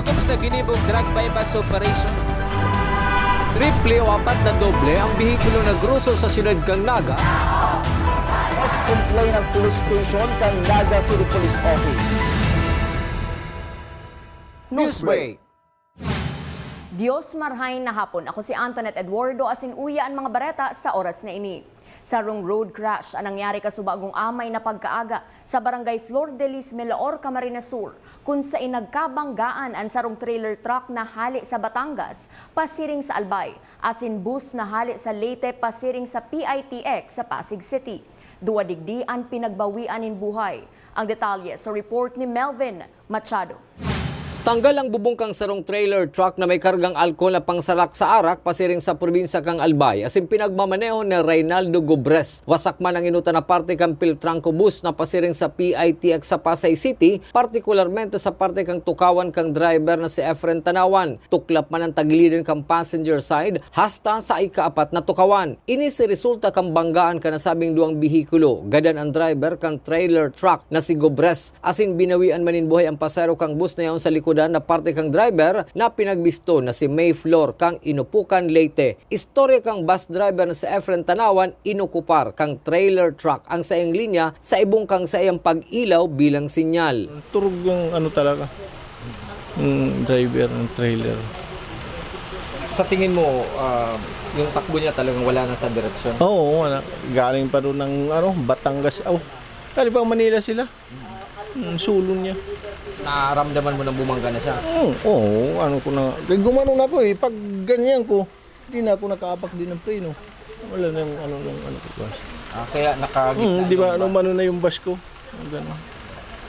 Dakop sa ginibog drug bypass operation. Triple o apat na doble ang bihikulo na gruso sa siyudad kang Naga. Mas complain ng police station kang Naga City Police Office. Newsbreak. Diyos marhay na hapon. Ako si Antoinette Eduardo asin uya ang mga bareta sa oras na ini. Sarong road crash ang nangyari kasubagong amay na pagkaaga sa barangay Flor de Lis, Melaor, Camarines Sur, kung sa inagkabanggaan ang sarong trailer truck na hali sa Batangas, pasiring sa Albay, asin bus na hali sa Leyte, pasiring sa PITX sa Pasig City. Dua digdian pinagbawian in buhay. Ang detalye sa report ni Melvin Machado. Tanggal ang bubungkang sarong trailer truck na may kargang alkohol na pangsarak sa Arak pasiring sa probinsya kang Albay asin pinagmamaneho ni Reynaldo Gobres. Wasak man ang inuta na parte kang Piltranco bus na pasiring sa PITX sa Pasay City, partikularmente sa parte kang tukawan kang driver na si Efren Tanawan. Tuklap man ang tagilidan kang passenger side hasta sa ikaapat na tukawan. Ini si resulta kang banggaan ka nasabing duang bihikulo. Gadan ang driver kang trailer truck na si Gobres asin binawian manin buhay ang pasero kang bus na yaon sa likod na parte kang driver na pinagbisto na si Mayflor kang Inupukan, Leyte. Istorya kang bus driver na si Efren Tanawan, inukupar kang trailer truck ang saing linya sa ibong kang saiyang pag-ilaw bilang sinyal. Turog yung ano talaga, yung driver ng trailer. Sa tingin mo, yung takbo niya talagang wala na sa direksyon? Oo, wala. Galing pa doon ng Batangas. Galing pa Manila sila. Sulong niya. Naramdaman mo na bumangga na siya? Oo, gumano na ako eh. Pag ganyan ko, hindi na ako nakaapak din ng preno. Wala na yung ano ko. Kaya nakagitna. Di ba mano na yung bus ko? Gano'n.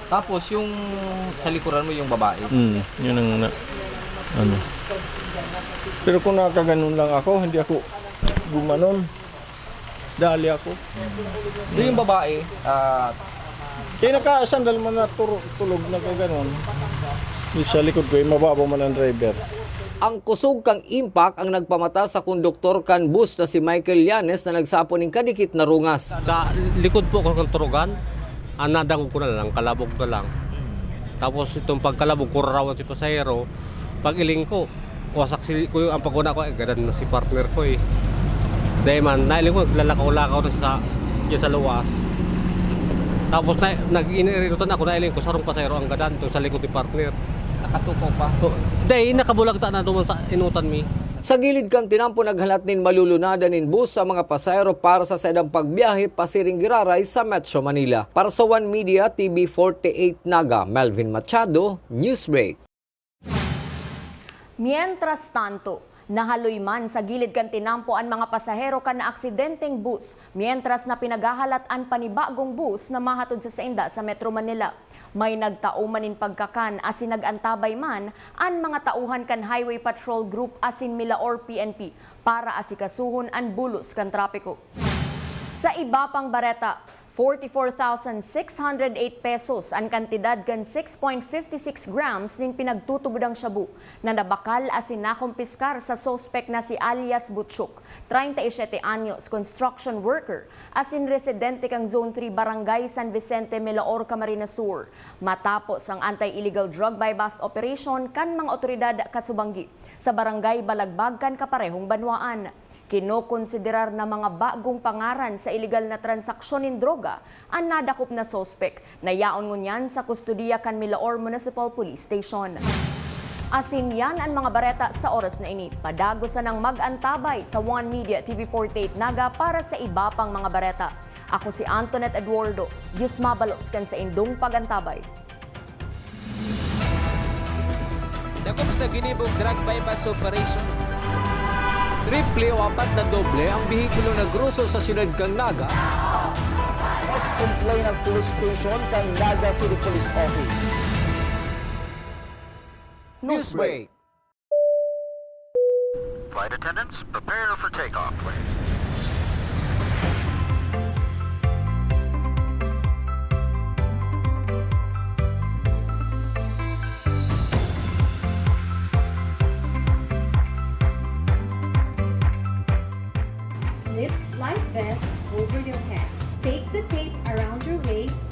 Tapos yung sa likuran mo yung babae? Yun ang ano. Pero kung nakaganon lang ako, hindi ako gumanon. Dali ako. Yung babae, kaya nakasandal man na tulog na kaganon. Yung sa likod ko, mababaw man ang driver. ang kusog kang impact ang nagpamata sa konduktor kan bus na si Michael Llanes na nagsapo ning kadikit na rungas. Sa likod po ko ng turugan, anadang ko na lang, kalabog na lang. Tapos itong pagkalabog ko rawan si pasahero, pag iling ko, wasak ko yung ang pagkuna ko, gadan na si partner ko eh. Dahil man, nailing ko, lalakaw-lakaw na dyan sa luwas. Tapos nag-iniritan ako, nailing ko, sarong pasahero ang gadan doon sa likod ni partner. Nakatukaw pa? Dahil nakabulagta na doon sa inutan mi. Sa gilid kang tinampo naghalat nin malulunadan nin bus sa mga pasahero para sa sedang pagbiyahe pasiring Giraray sa Metro Manila. Para sa One Media TV 48 Naga, Melvin Machado, Newsbreak. Mientras tanto, nahaloy man sa gilid kan tinampo ang mga pasahero kan na aksidenteng bus, mientras na pinagahalatan panibagong bus na mahatod sa Sainda sa Metro Manila. May nagtaumanin pagkakan asin nagantabay man ang mga tauhan kan Highway Patrol Group asin Milaor PNP para asikasuhon ang bulos kan trapiko. Sa iba pang bareta, 44,608 pesos ang kantidad kan 6.56 grams nin pinagtutubudang shabu na nabakal asin nakumpiskar sa sospek na si alias Butchuk, 37 anyos, construction worker, asin residente kang Zone 3 Barangay San Vicente, Melaor, Camarines Sur. Matapos ang anti-illegal drug buy-bust operation kan mga otoridad kasubanggi sa Barangay Balagbag kan kaparehong Banwaan. Kinokonsiderar na mga bagong pangaran sa illegal na transaksyon ng droga ang nadakop na sospek na yaon ngunyan sa kustudiya kan Milaor Municipal Police Station. Asin yan ang mga bareta sa oras na ini. Padagosan ng mag-antabay sa One Media TV 48 Naga para sa iba pang mga bareta. Ako si Antoinette Eduardo. Diyos mabalos kan sa indong pag-antabay. Dakop sa ginibog drug bypass operation. Triple o apat na doble ang bihikulo na gruso sa siyudad kang Naga. Mas complain ng police station kang Naga City Police Office. Newsbreak. Flight attendants, prepare for takeoff, please. Slip life vest over your head. Take the tape around your waist.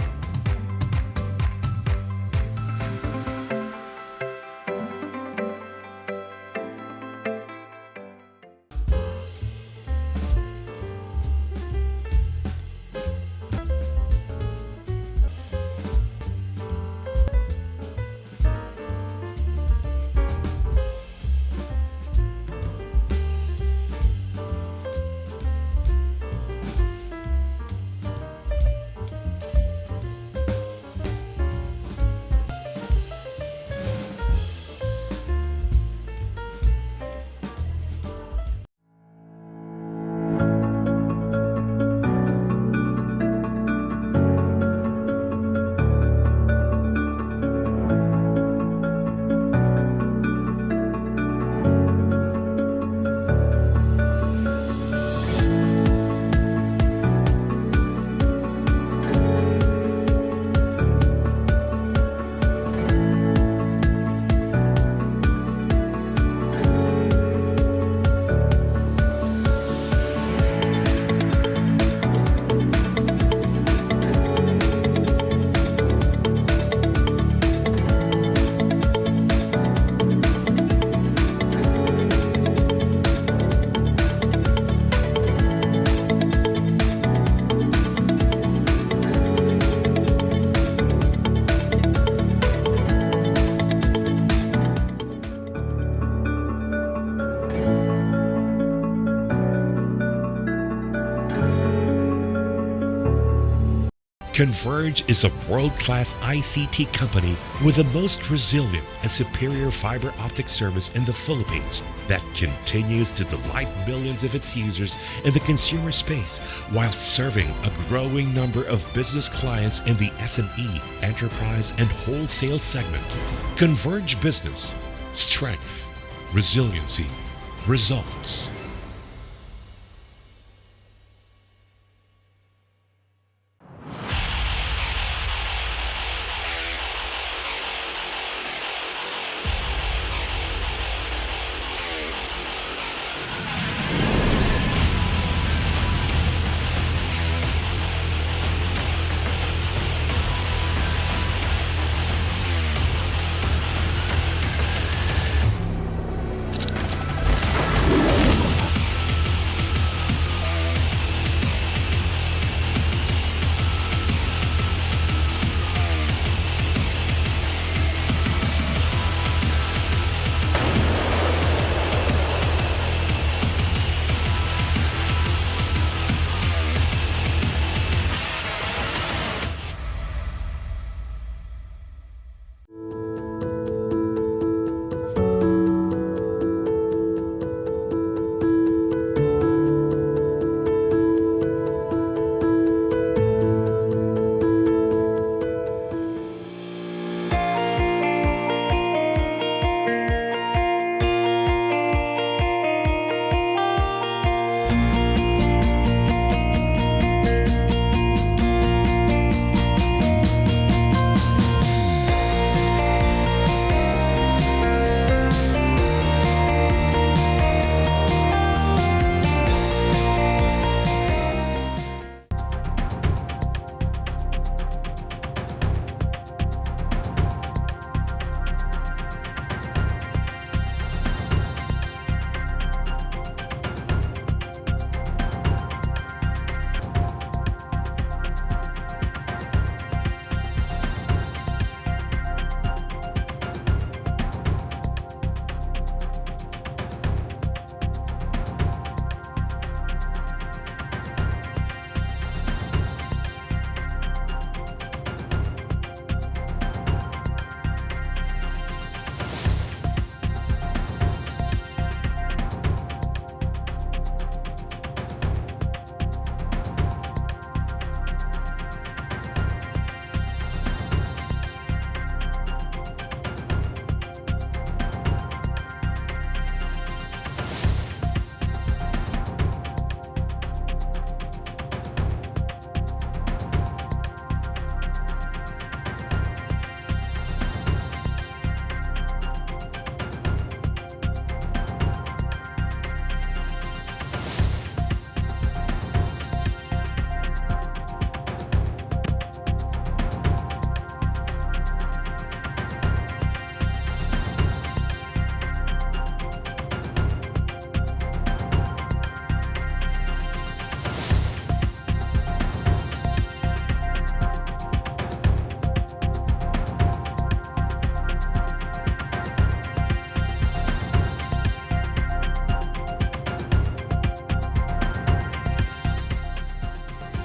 Converge is a world-class ICT company with the most resilient and superior fiber optic service in the Philippines that continues to delight millions of its users in the consumer space while serving a growing number of business clients in the SME, enterprise, and wholesale segment. Converge Business. Strength. Resiliency. Results.